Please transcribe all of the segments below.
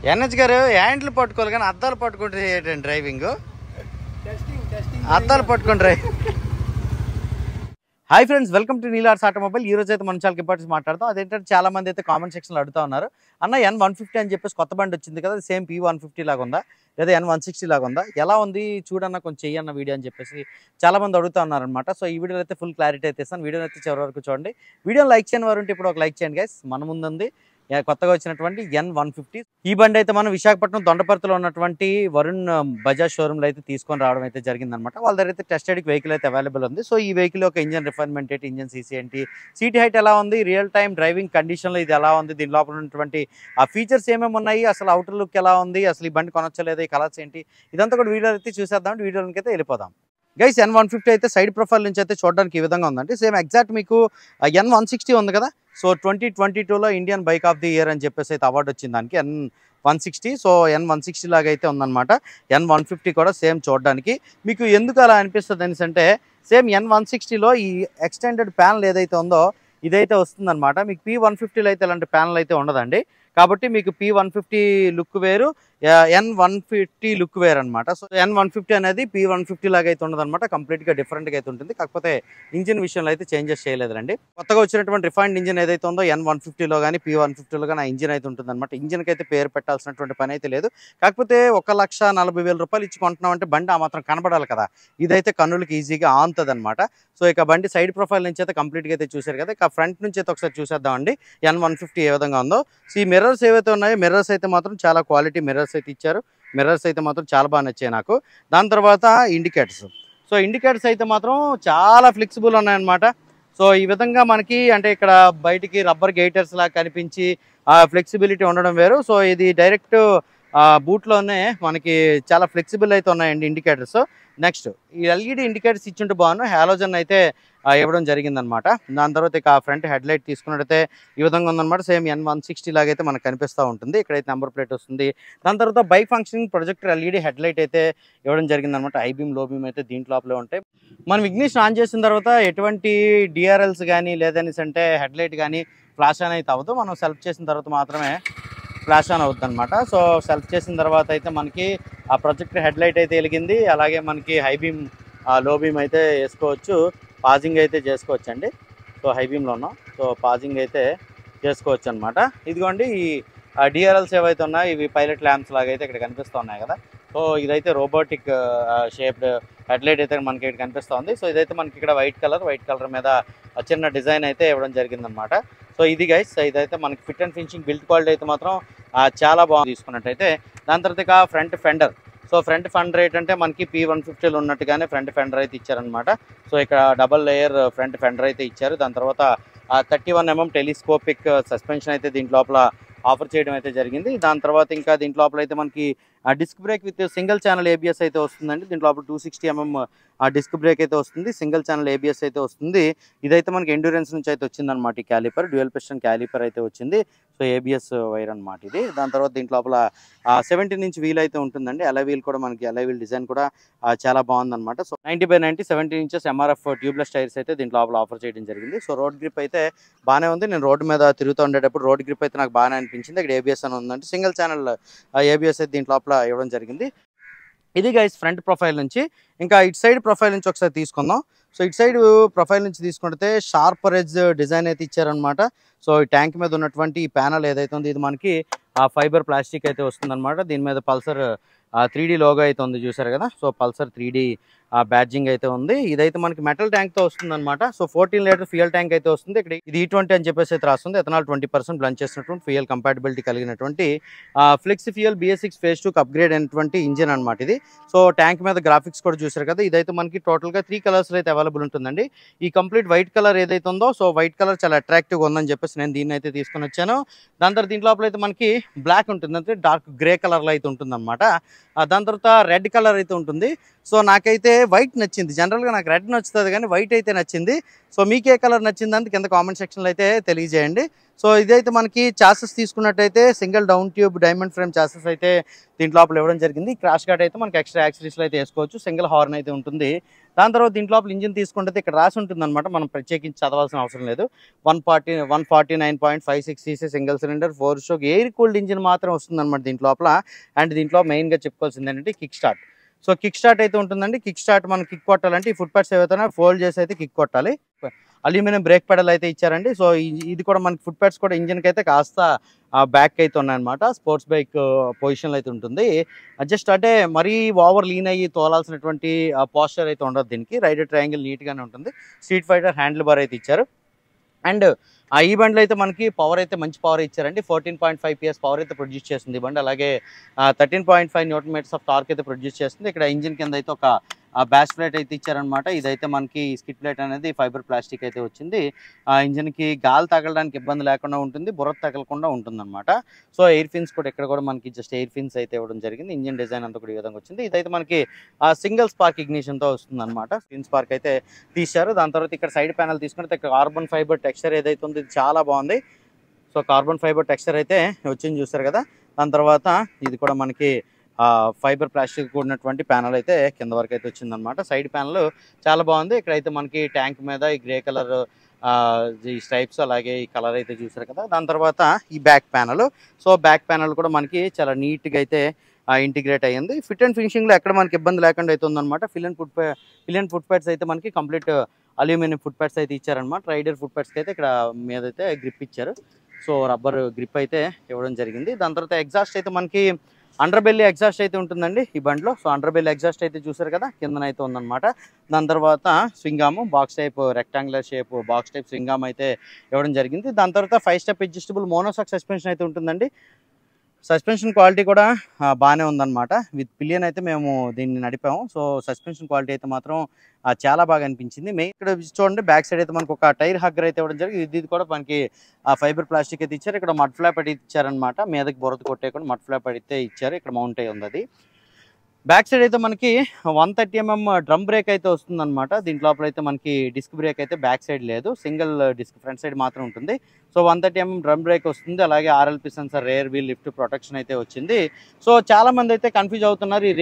NH గారు హ్యాండ్లు పట్టుకోవాలి కానీ అద్దాలు పట్టుకుంటే ఏంటండి డ్రైవింగ్? అద్దాలు పట్టుకుని drive. Hi friends, welcome to Neelu automobile. ఈ రోజు అయితే మనం చాలా ఇంపార్టెంట్ మాట్లాడతాం. అదేంటంటే చాలా మంది అయితే కామెంట్ సెక్షన్లో అడుగుతా ఉన్నారు, అన్న N150 అని చెప్పేసి కొత్త బండి వచ్చింది కదా, సేమ్ P150 లాగా ఉందా లేదా N160 లాగా ఉందా, ఎలా ఉంది చూడన్న కొంచెం చెయ్యన్న వీడియో అని చెప్పేసి చాలా మంది అడుగుతా ఉన్నారనమాట. సో ఈ వీడియోలో అయితే ఫుల్ క్లారిటీ అయితే ఇస్తాను. వీడియోని అయితే చివరి వరకు చూడండి. వీడియోని లైక్ చేయని వారు ఉంటే ఇప్పుడు ఒక లైక్ చేయండి గైస్. మన ముందుంది కొత్తగా వచ్చినటువంటి N150. ఈ బండి అయితే మనం విశాఖపట్నం దొండపర్తిలో ఉన్నటువంటి వరుణ్ బజాజ్ షోరూమ్లో అయితే తీసుకొని రావడం అయితే జరిగిందనమాట. వాళ్ళ దగ్గర అయితే టెస్ట్ రైడ్ వెహికల్ అయితే అవైలబుల్ ఉంది. సో ఈ వెహికల్ ఒక ఇంజన్ రిఫైన్మెంట్ ఏంటి, ఇంజన్ సీసీ ఏంటి, సీట్ హైట్ ఎలా ఉంది, రియల్ టైమ్ డ్రైవింగ్ కండిషన్లో ఇది ఎలా ఉంది, దీని లోపల ఉన్నటువంటి ఆ ఫీచర్స్ ఏమేమి ఉన్నాయి, అసలు అవుటర్ లుక్ ఎలా ఉంది, అసలు ఈ బండి కొనొచ్చలేదా, ఈ కలర్స్ ఏంటి, ఇదంతా కూడా వీడియో అయితే చూసేద్దాం. వీడియోకి అయితే వెళ్ళిపోదాం గైస్. N150 అయితే సైడ్ ప్రొఫైల్ నుంచి అయితే చూడడానికి ఈ విధంగా ఉందండి. సేమ్ ఎగ్జాక్ట్ మీకు N160 ఉంది కదా, సో 2022లో Indian bike of the year అని చెప్పేసి అయితే అవార్డు వచ్చింది దానికి N160. సో N160 లాగా అయితే ఉందన్నమాట. N150 కూడా సేమ్ చూడడానికి మీకు ఎందుకు అలా అనిపిస్తుంది అనేసి అంటే, సేమ్ N160లో ఈ ఎక్స్టెండెడ్ ప్యానల్ ఏదైతే ఉందో ఇదైతే వస్తుందన్నమాట. మీకు P150లో అయితే ఇలాంటి ప్యానల్ అయితే ఉండదండి. కాబట్టి మీకు P150 లుక్ వేరు, N150 లుక్ వేరు అనమాట. సో N150 అనేది P150 లాగా అయితే ఉండదన్నమాట. కంప్లీట్గా డిఫరెంట్గా అయితే ఉంటుంది. కాకపోతే ఇంజిన్ విషయంలో అయితే చేంజెస్ చేయలేదండి. కొత్తగా వచ్చినటువంటి రిఫైన్డ్ ఇంజిన్ ఏదైతే ఉందో N150లో కానీ P150లో కానీ ఆ ఇంజిన్ అయితే ఉంటుంది అనమాట. ఇంజిన్కి అయితే పేరు పెట్టాల్సినటువంటి పని అయితే లేదు. కాకపోతే 1,40,000 రూపాయలు ఇచ్చి కొంటున్నాం అంటే బండి ఆ మాత్రం కనబడాలి కదా, ఇదైతే కన్నులకి ఈజీగా ఆంతుంది అనమాట. సో ఇక బండి సైడ్ ప్రొఫైల్ నుంచి అయితే కంప్లీట్గా అయితే చూసారు కదా. ఇక ఫ్రంట్ నుంచి అయితే ఒకసారి చూసేద్దామండి N150 ఏ విధంగా ఉందో. సో ఈ మిర్రర్స్ ఏవైతే ఉన్నాయో, మిర్రర్స్ అయితే మాత్రం చాలా క్వాలిటీ మిర్రర్స్ అయితే ఇచ్చారు. మిర్రర్స్ అయితే మాత్రం చాలా బాగా నచ్చాయి నాకు. దాని తర్వాత ఇండికేటర్స్. సో ఇండికేటర్స్ అయితే మాత్రం చాలా ఫ్లెక్సిబుల్ ఉన్నాయన్నమాట. సో ఈ విధంగా మనకి అంటే ఇక్కడ బయటికి రబ్బర్ గేటర్స్ లాగా కనిపించి ఫ్లెక్సిబిలిటీ ఉండడం వేరు. సో ఇది డైరెక్ట్ బూట్లోనే మనకి చాలా ఫ్లెక్సిబుల్ అయితే ఉన్నాయండి ఇండికేటర్స్. నెక్స్ట్ ఈ ఎల్ఈడి ఇండికేటర్స్ ఇచ్చింటే బాగున్నాను. హాలోజన్ అయితే ఇవ్వడం జరిగిందనమాట. దాని తర్వాత ఇక ఫ్రంట్ హెడ్ లైట్ తీసుకున్నట్టయితే ఈ విధంగా ఉందన్నమాట. సేమ్ N160 లాగైతే మనకు కనిపిస్తూ ఉంటుంది. ఇక్కడైతే నెంబర్ ప్లేట్ వస్తుంది. దాని తర్వాత bike functioning projector LED head light అయితే ఇవ్వడం జరిగిందనమాట. ఐ బీమ్ లో బీమ్ అయితే దీంట్లోపలే ఉంటాయి. మనం ఇగ్నిషన్ ఆన్ చేసిన తర్వాత ఎటువంటి డిఆర్ఎల్స్ కానీ లేదనేసి అంటే హెడ్ లైట్ కానీ ఫ్లాష్ ఆన్ అయితే అవ్వదు. మనం సెల్ఫ్ చేసిన తర్వాత మాత్రమే ఫ్లాష్ ఆన్ అవుతుంది అనమాట. సో సెల్ఫ్ చేసిన తర్వాత అయితే మనకి ఆ ప్రొజెక్టర్ హెడ్ లైట్ అయితే వెలిగింది. అలాగే మనకి హై బీమ్ లో బీమ్ అయితే వేసుకోవచ్చు, పాజింగ్ అయితే చేసుకోవచ్చు అండి. సో హై బీమ్లో ఉన్నాం, సో పాజింగ్ అయితే చేసుకోవచ్చు అనమాట. ఇదిగోండి ఈ డిఆర్ఎల్స్ ఏవైతే ఉన్నాయో ఇవి పైలట్ ల్యాంప్స్ లాగా అయితే ఇక్కడ కనిపిస్తూ ఉన్నాయి కదా. సో ఇదైతే రోబోటిక్ షేప్డ్ హెడ్ లైట్ అయితే మనకి ఇక్కడ కనిపిస్తూ ఉంది. సో ఇదైతే మనకి ఇక్కడ వైట్ కలర్ మీద చిన్న డిజైన్ అయితే ఇవ్వడం జరిగిందనమాట. సో ఇది గైస్, ఇదైతే మనకి fit and finishing build quality అయితే మాత్రం చాలా బాగుంది తీసుకున్నట్టయితే. దాని తర్వాత ఇక front fender. So front fender ఏంటంటే మనకి P150లో ఉన్నట్టుగానే ఫ్రంట్ ఫెండర్ అయితే ఇచ్చారనమాట. సో ఇక్కడ డబల్ లేయర్ ఫ్రంట్ ఫెండర్ అయితే ఇచ్చారు. దాని తర్వాత 31mm టెలిస్కోపిక్ సస్పెన్షన్ అయితే దీంట్ లోపల ఆఫర్ చేయడం అయితే జరిగింది. దాని తర్వాత ఇంకా దీంట్ లోపల అయితే మనకి disc brake with single channel ABS అయితే వస్తుందండి. దీంట్లో లోపల 260mm డిస్క్ బ్రేక్ అయితే వస్తుంది, సింగిల్ ఛానల్ ఏబిఎస్ అయితే వస్తుంది. ఇదైతే మనకి ఎండ్యూరెన్స్ నుంచి అయితే వచ్చిందనమాట. ఈ క్యాలిపర్ డ్యూయల్ పిస్టన్ క్యాలిపర్ అయితే వచ్చింది. సో ఏబిఎస్ వైర్ అనమాట ఇది. దాని తర్వాత దీంట్ లోపల 17 ఇంచ్ వీల్ అయితే ఉంటుందండి. అలా వీల్ కూడా మనకి అలా వీల్ డిజైన్ కూడా చాలా బాగుందన్నమాట. So 90/90 17 inches MRF tubeless tyres అయితే దీంట్లో లోపల ఆఫర్ చేయడం జరిగింది. సో రోడ్ గ్రిప్ అయితే బాగానే ఉంది. నేను రోడ్డు మీద తిరుగుతూ ఉండేటప్పుడు రోడ్ గ్రిప్ అయితే నాకు బాగానే అనిపించింది. ఇక్కడ ఏబిఎస్ అని ఉందంటే సింగిల్ ఛానల్ ఏబిఎస్ అయితే దీంట్లో లోపల ఇవ్వడం జరిగింది. ఇది గైస్ ఫ్రంట్ ప్రొఫైల్ నుంచి. ఇంకా ఇటు సైడ్ ప్రొఫైల్ నుంచి ఒకసారి తీసుకుందాం. సో ఇటు సైడ్ ప్రొఫైల్ నుంచి తీసుకుంటే షార్పర్ ఎడ్జ్ డిజైన్ అయితే ఇచ్చారనమాట. సో ఈ ట్యాంక్ మీద ఉన్నటువంటి ఈ ప్యానల్ ఏదైతే ఉందో ఇది మనకి ఫైబర్ ప్లాస్టిక్ అయితే వస్తుందన్నమాట. దీని మీద పల్సర్ 3D లోగో అయితే ఉంది చూసారు కదా. సో పల్సర్ 3D బ్యాడ్జింగ్ అయితే ఉంది. ఇదైతే మనకి మెటల్ ట్యాంక్తో వస్తుంది అనమాట. సో 14 లీటర్ ఫ్యూయల్ ట్యాంక్ అయితే వస్తుంది. ఇక్కడ ఇది E20 అని చెప్పేసి అయితే రాస్తుంది. ఎథనాల్ 20% బ్లెండ్ చేసినటువంటి ఫ్యూయల్ కంపాటిబిలిటీ కలిగినటువంటి flex fuel BS6 phase 2 upgrade అయినటువంటి ఇంజిన్ అనమాట ఇది. సో ట్యాంక్ మీద గ్రాఫిక్స్ కూడా చూసారు కదా. ఇదైతే మనకి టోటల్గా 3 కలర్స్ అయితే అవైలబుల్ ఉంటుందండి. ఈ కంప్లీట్ వైట్ కలర్ ఏదైతే ఉందో, సో వైట్ కలర్ చాలా అట్రాక్టివ్గా ఉందని చెప్పేసి నేను దీన్ని అయితే తీసుకొని వచ్చాను. దాని తర్వాత దీంట్లో అయితే మనకి బ్లాక్ ఉంటుంది, అంటే డార్క్ గ్రే కలర్లో అయితే ఉంటుంది అనమాట. దాని తర్వాత రెడ్ కలర్ అయితే ఉంటుంది. సో నాకైతే వైట్ నచ్చింది. జనరల్గా నాకు రెడ్ నచ్చుతుంది కానీ వైట్ అయితే నచ్చింది. సో మీకు ఏ కలర్ నచ్చిందని కింద కామెంట్ సెక్షన్లో అయితే తెలియజేయండి. సో ఇదైతే మనకి చాసెస్ తీసుకున్నట్టయితే single down tube diamond frame chassis అయితే దీంట్లో లోపల ఇవ్వడం జరిగింది. క్రాష్ గార్డ్ అయితే మనకి ఎక్స్ట్రా యాక్సరీస్లో అయితే వేసుకోవచ్చు. సింగిల్ హార్న్ అయితే ఉంటుంది. దాని తర్వాత దీంట్లో ఇంజిన్ తీసుకుంటే ఇక్కడ రాసి ఉంటుంది అనమాట, మనం ప్రత్యేకించి చదవాల్సిన అవసరం లేదు. 149.56 cc single cylinder 4 stroke air cooled engine మాత్రం వస్తుంది అనమాట దీంట్లో లోపల. అండ్ దీంట్లో మెయిన్గా చెప్పుకోవాల్సింది ఏంటంటే kick start. So kick start అయితే ఉంటుందండి. కిక్ స్టార్ట్ మనం కిక్ కొట్టాలంటే ఈ ఫుట్ ప్యాడ్స్ ఏవైతే ఫోల్డ్ చేసి అయితే కిక్ కొట్టాలి. అల్యూమినియం బ్రేక్ పెడల్ అయితే ఇచ్చారండి. సో ఇది కూడా మనకి ఫుట్ ప్యాడ్స్ కూడా ఇంజిన్కి అయితే కాస్త బ్యాక్ అయితే ఉన్నాయన్నమాట. స్పోర్ట్స్ బైక్ పొజిషన్లో అయితే ఉంటుంది. జస్ట్ అంటే మరీ ఓవర్ లీన్ అయ్యి తోలాల్సినటువంటి పోస్చర్ అయితే ఉండదు దీనికి. రైడర్ ట్రయాంగిల్ నీట్గానే ఉంటుంది. స్ట్రీట్ ఫైటర్ హ్యాండిల్ బార్ అయితే ఇచ్చారు. అండ్ ఈ బండిలో అయితే మనకి పవర్ అయితే మంచి పవర్ ఇచ్చారండి. 14.5 PS పవర్ అయితే ప్రొడ్యూస్ చేస్తుంది ఈ బండి. అలాగే 13.5 Nm ఆఫ్ టార్క్ అయితే ప్రొడ్యూస్ చేస్తుంది. ఇక్కడ ఇంజిన్ కింద అయితే ఒక బ్యాష్ ప్లేట్ అయితే ఇచ్చారనమాట. ఇదైతే మనకి స్కిట్ ప్లేట్ అనేది ఫైబర్ ప్లాస్టిక్ అయితే వచ్చింది. ఇంజిన్కి గాలి తగలడానికి ఇబ్బంది లేకుండా ఉంటుంది, బుర్ర తగలకుండా ఉంటుందన్నమాట. సో ఎయిర్ ఫిన్స్ కూడా ఇక్కడ కూడా మనకి జస్ట్ ఎయిర్ ఫిన్స్ అయితే ఇవ్వడం జరిగింది. ఇంజిన్ డిజైన్ అంతా కూడా ఈ విధంగా వచ్చింది. ఇదైతే మనకి సింగిల్ స్పార్క్ ఇగ్నిషన్తో వస్తుంది అనమాట. స్పిన్ స్పార్క్ అయితే తీశారు. దాని తర్వాత ఇక్కడ సైడ్ ప్యానల్ తీసుకుంటే ఇక్కడ కార్బన్ ఫైబర్ టెక్స్చర్ ఏదైతే ఉంది ఇది చాలా బాగుంది. సో కార్బన్ ఫైబర్ టెక్స్చర్ అయితే వచ్చింది చూసారు కదా. దాని తర్వాత ఇది కూడా మనకి ఫైబర్ ప్లాస్టిక్ కూడినటువంటి ప్యానల్ అయితే కింద వరకు అయితే వచ్చిందనమాట. సైడ్ ప్యానల్ చాలా బాగుంది. ఇక్కడైతే మనకి ట్యాంక్ మీద ఈ గ్రే కలర్ ఈ స్ట్రైప్స్ అలాగే ఈ కలర్ అయితే చూసారు కదా. దాని తర్వాత ఈ back panel. So back panel కూడా మనకి చాలా నీట్గా అయితే ఇంటిగ్రేట్ అయ్యింది. ఫిట్ అండ్ ఫినిషింగ్లో ఎక్కడ మనకి ఇబ్బంది లేకుండా అయితే ఉందన్నమాట. ఫిలియన్ ఫుట్ ప్యాడ్స్ అయితే మనకి కంప్లీట్ అల్యూమినియం ఫుట్ ప్యాడ్స్ అయితే ఇచ్చారనమాట. రైడర్ ఫుట్ ప్యాడ్స్కి అయితే ఇక్కడ మీద అయితే గ్రిప్ ఇచ్చారు. సో రబ్బర్ గ్రిప్ అయితే ఇవ్వడం జరిగింది. దాని తర్వాత ఎగ్జాస్ట్ అయితే మనకి అండర్ బెల్లీ ఎగ్జాస్ట్ అయితే ఉంటుందండి ఈ బండిలో. సో అండర్ బెల్లీ ఎగ్జాస్ట్ అయితే చూసారు కదా కిందనైతే ఉందన్నమాట. దాని తర్వాత swingarm box type rectangular shape box type swingarm అయితే ఇవ్వడం జరిగింది. దాని తర్వాత 5 స్టెప్ అడ్జస్టబుల్ మోనోసాక్ సస్పెన్షన్ అయితే ఉంటుందండి. సస్పెన్షన్ క్వాలిటీ కూడా బాగానే ఉందన్నమాట. విత్ పిలియన్ అయితే మేము దీన్ని నడిపాము. సో సస్పెన్షన్ క్వాలిటీ అయితే మాత్రం చాలా బాగా అనిపించింది. మెయిన్ ఇక్కడ చూడండి బ్యాక్ సైడ్ అయితే మనకు ఒక టైర్ హగ్గర్ అయితే ఇవ్వడం జరిగింది. ఇది కూడా మనకి ఫైబర్ ప్లాస్టిక్ అయితే ఇచ్చారు. ఇక్కడ మడ్ ఫ్లాప్ అయితే ఇచ్చారనమాట. మీదకి బొరద కొట్టేయకుండా మడ్ ఫ్లాప్ అయితే ఇచ్చారు. ఇక్కడ మౌంట్ అయి ఉంది అది. బ్యాక్ సైడ్ అయితే మనకి 130 mm డ్రమ్ బ్రేక్ అయితే వస్తుందన్నమాట. దీంట్లో అయితే మనకి డిస్క్ బ్రేక్ అయితే బ్యాక్ సైడ్ లేదు, సింగిల్ డిస్క్ ఫ్రంట్ సైడ్ మాత్రం ఉంటుంది. సో 130 mm డ్రమ్ బ్రేక్ వస్తుంది. అలాగే RLP sensor rear wheel lift protection అయితే వచ్చింది. సో చాలా మంది అయితే కన్ఫ్యూజ్ అవుతున్నారు ఈ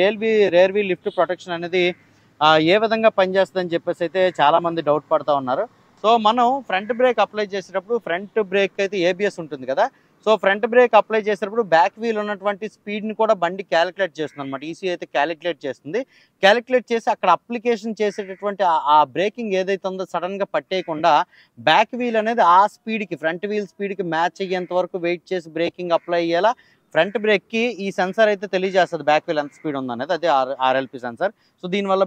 రేర్ వీల్ లిఫ్ట్ ప్రొటెక్షన్ అనేది ఏ విధంగా పనిచేస్తుందని చెప్పేసి అయితే చాలా మంది డౌట్ పడుతూ ఉన్నారు. సో మనం ఫ్రంట్ బ్రేక్ అప్లై చేసేటప్పుడు ఫ్రంట్ బ్రేక్ అయితే ABS ఉంటుంది కదా. సో ఫ్రంట్ బ్రేక్ అప్లై చేసేటప్పుడు బ్యాక్ వీల్ ఉన్నటువంటి స్పీడ్ని కూడా బండి క్యాలిక్యులేట్ చేస్తుంది అనమాట. ECU అయితే క్యాలిక్యులేట్ చేస్తుంది. క్యాలిక్యులేట్ చేసి అక్కడ అప్లికేషన్ చేసేటటువంటి ఆ బ్రేకింగ్ ఏదైతే ఉందో సడన్గా పట్టేయకుండా బ్యాక్ వీల్ అనేది ఆ స్పీడ్కి ఫ్రంట్ వీల్ స్పీడ్కి మ్యాచ్ అయ్యేంత వరకు వెయిట్ చేసి బ్రేకింగ్ అప్లై అయ్యేలా ఫ్రంట్ బ్రేక్కి ఈ సెన్సార్ అయితే తెలియజేస్తుంది బ్యాక్ వీల్ ఎంత స్పీడ్ ఉందనేది. అదే RLP సెన్సార్. సో దీనివల్ల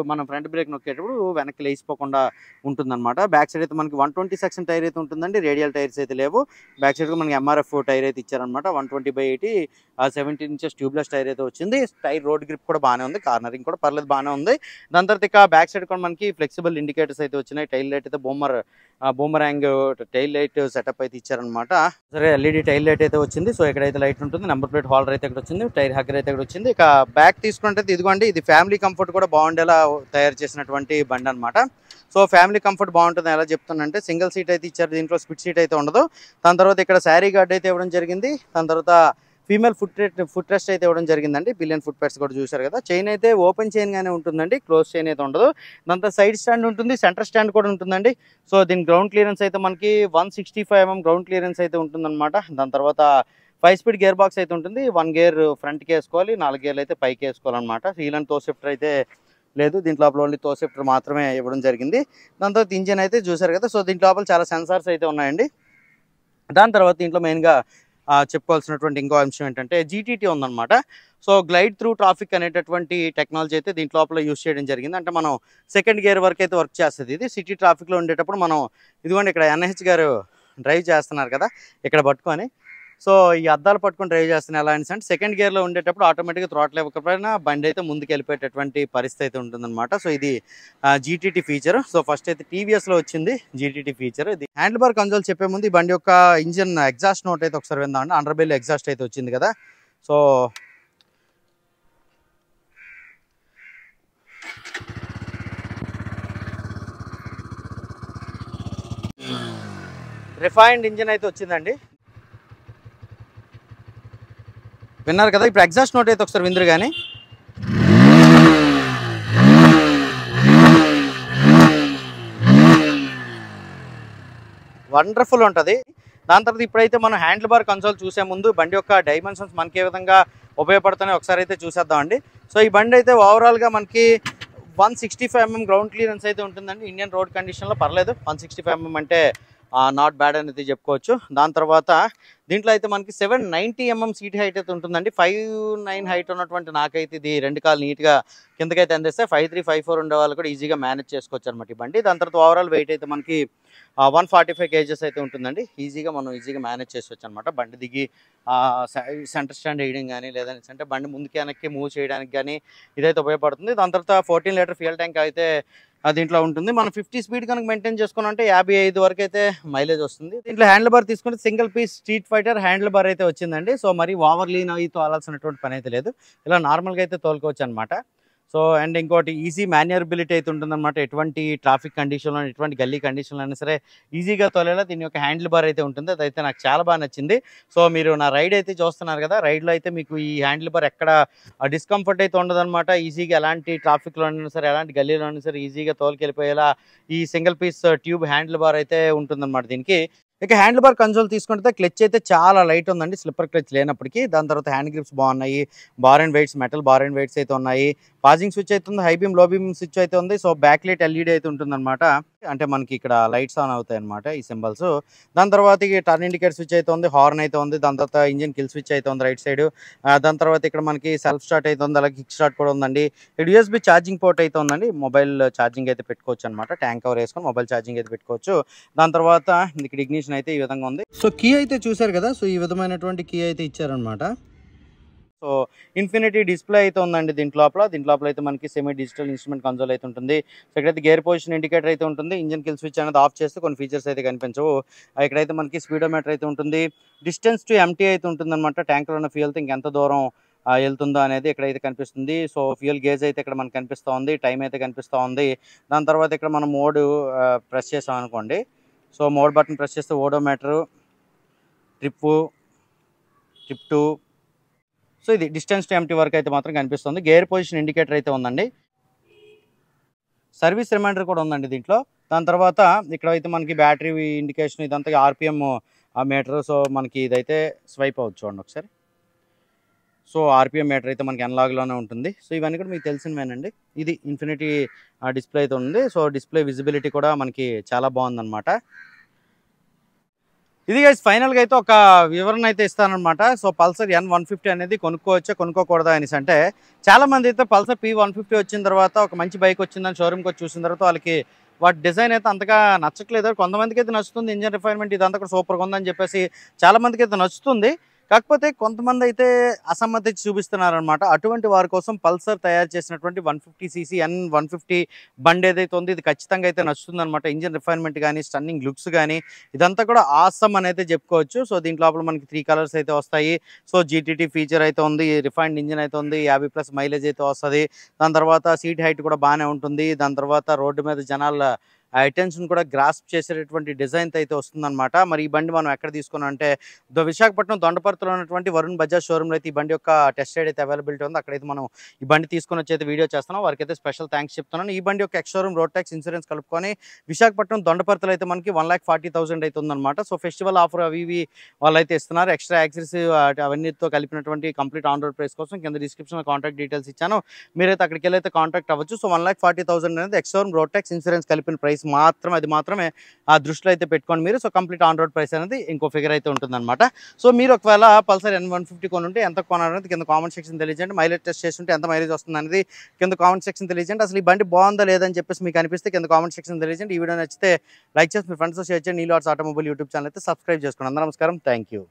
మనం ఫ్రంట్ బ్రేక్ నొక్కేటప్పుడు వెనక్కి లేచిపోకుండా ఉంటుందన్నమాట. బ్యాక్ సైడ్ అయితే మనకి 120 సెక్షన్ టైర్ అయితే ఉంటుందండి. రేడియల్ టైర్స్ అయితే లేవు. బ్యాక్ సైడ్ మనకి MRF టైర్ అయితే ఇచ్చారనమాట. 120/80 17 inches ట్యూబ్లెస్ టైర్ అయితే వచ్చింది. టైర్ రోడ్ గ్రిప్ కూడా బాగానే ఉంది. కార్నరింగ్ కూడా పర్లేదు బాగానే ఉంది. దాని తర్వాత ఇక బ్యాక్ సైడ్ కూడా మనకి ఫ్లెక్సిబుల్ ఇండికేటర్స్ అయితే వచ్చినాయి. టైల్ లైట్ అయితే బూమరాంగ్ టైల్ లైట్ సెటప్ అయితే ఇచ్చారనమాట. సరే LED టైల్ లైట్ అయితే వచ్చింది. సో ఇక్కడైతే లైట్ ఉంటుంది. నెంబర్ ప్లేట్ హోల్డర్ అయితే ఇక్కడ వచ్చింది. టైర్ హగ్గర్ అయితే ఇక్కడ వచ్చింది. ఇక బ్యాక్ తీసుకుంటే ఇదిగోండి, ఇది ఫ్యామిలీ కంఫర్ట్ కూడా బాగుండేలా తయారు చేసినటువంటి బండి అనమాట. సో ఫ్యామిలీ కంఫర్ట్ బాగుంటుంది ఎలా చెప్తానంటే సింగిల్ సీట్ అయితే ఇచ్చారు. దీంట్లో స్ప్లిట్ సీట్ అయితే ఉండదు. దాని తర్వాత ఇక్కడ శారీ గార్డ్ అయితే ఇవ్వడం జరిగింది. దాని తర్వాత ఫీమేల్ ఫుట్ రెస్ట్ అయితే ఇవ్వడం జరిగిందండి. పిలియన్ ఫుట్ ప్యాడ్స్ కూడా చూసారు కదా. చైన్ అయితే ఓపెన్ చైన్ గానే ఉంటుందండి, క్లోజ్ చైన్ అయితే ఉండదు. దాంతో సైడ్ స్టాండ్ ఉంటుంది, సెంటర్ స్టాండ్ కూడా ఉంటుందండి. సో దీని గ్రౌండ్ క్లియరెన్స్ అయితే మనకి 165 mm గ్రౌండ్ క్లియరెన్స్ అయితే ఉంటుందన్నమాట. దాని తర్వాత 5 స్పీడ్ గేర్ బాక్స్ అయితే ఉంటుంది. 1 గేర్ ఫ్రంట్కి వేసుకోవాలి, 4 గేర్లు అయితే పైకి వేసుకోవాలన్నమాట. ఇలాంటి తో షిఫ్టర్ అయితే లేదు. దీంట్లో ఓన్లీ తో షిఫ్టర్ మాత్రమే ఇవ్వడం జరిగింది. దాని తర్వాత ఇంజిన్ అయితే చూసారు కదా. సో దీంట్లో చాలా సెన్సార్స్ అయితే ఉన్నాయండి. దాని తర్వాత దీంట్లో మెయిన్గా చెప్పుకోవాల్సినటువంటి ఇంకో అంశం ఏంటంటే GTT ఉందన్నమాట. సో గ్లైడ్ త్రూ ట్రాఫిక్ అనేటటువంటి టెక్నాలజీ అయితే దీంట్లో యూస్ చేయడం జరిగింది. అంటే మనం సెకండ్ గేర్ వరకు అయితే వర్క్ చేస్తుంది. ఇది సిటీ ట్రాఫిక్లో ఉండేటప్పుడు మనం ఇదిగోండి ఇక్కడ NH గారు డ్రైవ్ చేస్తున్నారు కదా ఇక్కడ పట్టుకొని. సో ఈ అద్దాలు పట్టుకొని డ్రైవ్ చేస్తున్న ఎలా అంటే సెకండ్ గేర్లో ఉండేటప్పుడు ఆటోమేటిక్గా థ్రాటిల్ ఇవ్వకపోయినా బండి అయితే ముందుకు వెళ్ళిపోయేటటువంటి పరిస్థితి అయితే ఉంటుందన్నమాట. సో ఇది GTT ఫీచర్. సో ఫస్ట్ అయితే TVSలో వచ్చింది GTT ఫీచర్. ఇది హ్యాండిల్ బార్ కన్సోల్ చెప్పే ముందు ఈ బండి యొక్క ఇంజిన్ ఎగ్జాస్ట్ నోట్ అయితే ఒకసారి విందామండి. అండర్ బెల్ ఎగ్జాస్ట్ అయితే వచ్చింది కదా. సో రిఫైన్డ్ ఇంజిన్ అయితే వచ్చిందండి. విన్నారు కదా. ఇప్పుడు ఎగ్జాస్ట్ నోట్ అయితే ఒకసారి విందురు కానీ వండర్ఫుల్ ఉంటుంది. దాని తర్వాత ఇప్పుడైతే మనం హ్యాండిల్ బార్ కన్సోల్ చూసే ముందు బండి యొక్క డైమెన్షన్స్ మనకి ఏ విధంగా ఉపయోగపడుతున్నాయి ఒకసారి అయితే చూసేద్దామండి. సో ఈ బండి అయితే ఓవరాల్గా మనకి 165mm గ్రౌండ్ క్లియరెన్స్ అయితే ఉంటుందండి. ఇండియన్ రోడ్ కండిషన్లో పర్లేదు, 165mm అంటే నాట్ బ్యాడ్ అనేది చెప్పుకోవచ్చు. దాని తర్వాత దీంట్లో అయితే మనకి 790mm సీట్ హైట్ అయితే ఉంటుందండి. 5'9" హైట్ ఉన్నటువంటి నాకైతే ఇది 2 కాళ్ళు నీట్గా కిందకైతే అందిస్తే 5'3", 5'4" ఉండే వాళ్ళు కూడా ఈజీగా మేనేజ్ చేసుకోవచ్చు అనమాట ఈ బండి. దాని తర్వాత ఓవరాల్ వెయిట్ అయితే మనకి 145 kgs అయితే ఉంటుందండి. మనం ఈజీగా మేనేజ్ చేసుకోవచ్చు అనమాట. బండి దిగి సెంటర్ స్టాండ్ వేయడం కానీ లేదంటే బండి ముందుకి వెనక్కి మూవ్ చేయడానికి కానీ ఇదైతే ఉపయోగపడుతుంది. దాని తర్వాత 14 లీటర్ ఫ్యూయల్ ట్యాంక్ అయితే దీంట్లో ఉంటుంది. మనం 50 స్పీడ్ కనుక మెయింటైన్ చేసుకున్నామంటే 55 వరకు అయితే మైలేజ్ వస్తుంది. దీంట్లో హ్యాండిల్ బార్ తీసుకుంటే single piece street fighter handle bar అయితే వచ్చిందండి. సో మరి ఓవర్ లీన్ అవి తోలాల్సినటువంటి పని అయితే లేదు, ఇలా నార్మల్గా అయితే తోలుకోవచ్చు అనమాట. సో అండ్ ఇంకోటి ఈజీ మాన్యూరబిలిటీ అయితే ఉంటుందన్నమాట. ఎటువంటి ట్రాఫిక్ కండిషన్లో ఎటువంటి గల్లీ కండిషన్లో అయినా సరే ఈజీగా తోలేలా దీని యొక్క హ్యాండిల్ బార్ అయితే ఉంటుంది. అదైతే నాకు చాలా బాగా నచ్చింది. సో మీరు నా రైడ్ అయితే చూస్తున్నారు కదా, రైడ్లో అయితే మీకు ఈ హ్యాండిల్ బార్ ఎక్కడ డిస్కంఫర్ట్ అయితే ఉండదన్నమాట. ఈజీగా ఎలాంటి ట్రాఫిక్లో అయినా సరే ఎలాంటి గల్లీలో అయినా సరే ఈజీగా తోలుకెళ్ళిపోయేలా ఈ single piece tube handle bar అయితే ఉంటుందన్నమాట దీనికి. ఇక హ్యాండిల్ బార్ కన్సోల్ తీసుకుంటే క్లచ్ అయితే చాలా లైట్ ఉందండి, స్లిప్పర్ క్లచ్ లేనప్పటికీ. దాని తర్వాత హ్యాండ్ గ్రిప్స్ బాగున్నాయి, bar and weights metal bar and weights అయితే ఉన్నాయి. పాజింగ్ స్విచ్ అయితే ఉంది, high beam low beam switch అయితే ఉంది. సో బ్యాక్ లైట్ ఎల్ఈడి అయితే ఉంటుందన్నమాట, అంటే మనకి ఇక్కడ లైట్స్ ఆన్ అవుతాయి అనమాట ఈ సింబల్స్. దాని తర్వాత ఈ టర్న్ ఇండికేటర్ స్విచ్ అయితే ఉంది, హార్న్ అయితే ఉంది. దాని తర్వాత ఇంజిన్ కిల్ స్విచ్ అయితే ఉంది రైట్ సైడ్. దాని తర్వాత ఇక్కడ మనకి సెల్ఫ్ స్టార్ట్ అయితే ఉంది, అలాగే కిక్ స్టార్ట్ కూడా ఉందండి. ఇక్కడ యూఎస్బీ ఛార్జింగ్ పోర్ట్ అయితే ఉందండి, మొబైల్ ఛార్జింగ్ అయితే పెట్టుకోవచ్చు అనమాట. ట్యాంక్ కవర్ వేసుకొని మొబైల్ ఛార్జింగ్ అయితే పెట్టుకోవచ్చు. దాని తర్వాత ఇక్కడ ఇగ్నిషన్ అయితే ఈ విధంగా ఉంది. సో కీ అయితే చూసారు కదా, సో ఈ విధమైనటువంటి కీ అయితే ఇచ్చారనమాట. సో ఇన్ఫినిటీ డిస్ప్లే అయితే ఉందండి దీంట్లో అయితే మనకి సెమీ డిజిటల్ ఇన్స్ట్రుమెంట్ కన్సోల్ అయితే ఉంటుంది. సో ఇక్కడైతే గేర్ పొజిషన్ ఇండికేటర్ అయితే ఉంటుంది. ఇంజిన్ కిల్ స్విచ్ అనేది ఆఫ్ చేస్తే కొన్ని ఫీచర్స్ అయితే కనిపించవు. ఇక్కడైతే మనకి స్పీడోమీటర్ అయితే ఉంటుంది. డిస్టెన్స్ టు ఎంటీ అయితే ఉంటుంది అనమాట. ట్యాంక్లో ఉన్న ఫ్యూయల్తో ఇంకెంత దూరం వెళ్తుందో అనేది ఇక్కడైతే కనిపిస్తుంది. సో ఫ్యూయల్ గేజ్ అయితే ఇక్కడ మనకు కనిపిస్తూ ఉంది, టైం అయితే కనిపిస్తూ ఉంది. దాని తర్వాత ఇక్కడ మనం మోడ్ ప్రెస్ చేసాం అనుకోండి, సో మోడ్ బటన్ ప్రెస్ చేస్తే ఓడోమీటరు, ట్రిప్ 2, సో ఇది డిస్టెన్స్ టు ఎంటీ వరకు అయితే మాత్రం కనిపిస్తుంది. గేర్ పొజిషన్ ఇండికేటర్ అయితే ఉందండి. సర్వీస్ రిమైండర్ కూడా ఉందండి దీంట్లో. దాని తర్వాత ఇక్కడ అయితే మనకి బ్యాటరీ ఇండికేషన్ ఇదంతా ఆర్పిఎం మీటర్. సో మనకి ఇదైతే స్వైప్ అవ్వచ్చు చూడండి ఒకసారి. సో ఆర్పిఎం మీటర్ అయితే మనకి అనలాగ్లోనే ఉంటుంది. సో ఇవన్నీ కూడా మీకు తెలిసినవేనండి. ఇది ఇన్ఫినిటీ డిస్ప్లే అయితే ఉంది. సో డిస్ప్లే విజిబిలిటీ కూడా మనకి చాలా బాగుందన్నమాట. ఇది గైస్ ఫైనల్గా అయితే ఒక వివరణ అయితే ఇస్తానమాట. సో పల్సర్ N150 అనేది కొనుక్కోవచ్చా కొనుక్కోకూడదా అనేసి అంటే, చాలామంది అయితే పల్సర్ P150 వచ్చిన తర్వాత ఒక మంచి బైక్ వచ్చిందని షోరూమ్కి వచ్చి చూసిన తర్వాత వాళ్ళకి వాటి డిజైన్ అయితే అంతగా నచ్చట్లేదు. కొంతమందికి అయితే నచ్చుతుంది, ఇంజన్ రిఫైన్మెంట్ ఇదంతా కూడా సూపర్గా ఉందని చెప్పేసి చాలామందికి అయితే నచ్చుతుంది. కాకపోతే కొంతమంది అయితే అసమ్మతి చూపిస్తున్నారనమాట. అటువంటి వారి కోసం పల్సర్ తయారు చేసినటువంటి 150cc N150 బండి ఏదైతే ఉంది ఇది ఖచ్చితంగా అయితే నచ్చుతుంది అనమాట. ఇంజిన్ రిఫైన్మెంట్ కానీ స్టన్నింగ్ లుక్స్ కానీ ఇదంతా కూడా ఆసమ్ అని అయితే చెప్పుకోవచ్చు. సో దీంట్లో లోపల మనకి 3 కలర్స్ అయితే వస్తాయి. సో జీటీటీ ఫీచర్ అయితే ఉంది, రిఫైన్డ్ ఇంజిన్ అయితే ఉంది, 50+ మైలేజ్ అయితే వస్తుంది. దాని తర్వాత సీట్ హైట్ కూడా బాగానే ఉంటుంది. దాని తర్వాత రోడ్డు మీద జనాల అటెన్షన్ కూడా గ్రాస్ప్ చేసేటటువంటి డిజైన్ అయితే వస్తుందన్నమాట. మరి ఈ బండి మనం ఎక్కడ తీసుకున్నాం అంటే విశాఖపట్నం దొండపర్తిలో ఉన్నటువంటి వరుణ్ బజాజ్ షోరూమ్లో అయితే ఈ బండి యొక్క టెస్ట్ రైడ్ అయితే అవైలబిలిటీ ఉంది. అక్కడైతే మనం ఈ బండి తీసుకొని వచ్చి అయితే వీడియో చేస్తున్నాం. వారికి అయితే స్పెషల్ థ్యాంక్స్ చెప్తున్నాను. ఈ బండి యొక్క ex showroom road tax insurance కలుపుకొని విశాఖపట్నం దొండపర్తిలో అయితే మనకి 1,40,000 అయితే ఉందన్నమాట. సో ఫెస్టివల్ ఆఫర్ అవి వాళ్ళు అయితే ఇస్తున్నారు. ఎక్స్ట్రా యాక్సెస్ అవన్నీతో కలిపినటువంటి కంప్లీట్ ఆన్ రోడ్ ప్రైస్ కోసం కింద డిస్క్రిప్షన్లో కాంటాక్ట్ డీటెయిల్స్ ఇచ్చాను. మీరైతే అక్కడికి వెళ్ళి అయితే కాంటాక్ట్ అవ్వచ్చు. సో 1,40,000 అనేది ex showroom road tax insurance కలిపిన ప్రైస్ అది మాత్రమే ఆ దృష్టిలో అయితే పెట్టుకోండి మీరు. So complete on road price అనేది ఇంకో ఫిగర్ అయితే ఉంటుందన్నమాట. సో మీరు ఒకవేళ పల్సర్ N150 కొనుంటే ఎంత కొనాలనేది కింద కామెంట్ సెక్షన్ తెలియజేయండి. మైలేజ్ టెస్ట్ చేస్తుంటే ఎంత మైలేజ్ వస్తుంది అనేది కింద కామెంట్ సెక్షన్ తెలియజేయండి. అసలు ఈ బండి బాగుందా లేదని చెప్పేసి మీకు అనిపిస్తే కింద కామెంట్ సెక్షన్ తెలియజేయండి. ఈ వీడియో నచ్చితే లైక్ చేసి మీ ఫ్రెండ్స్తో షేర్ చేయండి. నీలు ఆటోమొబైల్ యూట్యూబ్ ఛానల్ అయితే సబ్స్క్రైబ్ చేసుకోండి. అందరూ నమస్కారం, థ్యాంక్ యూ.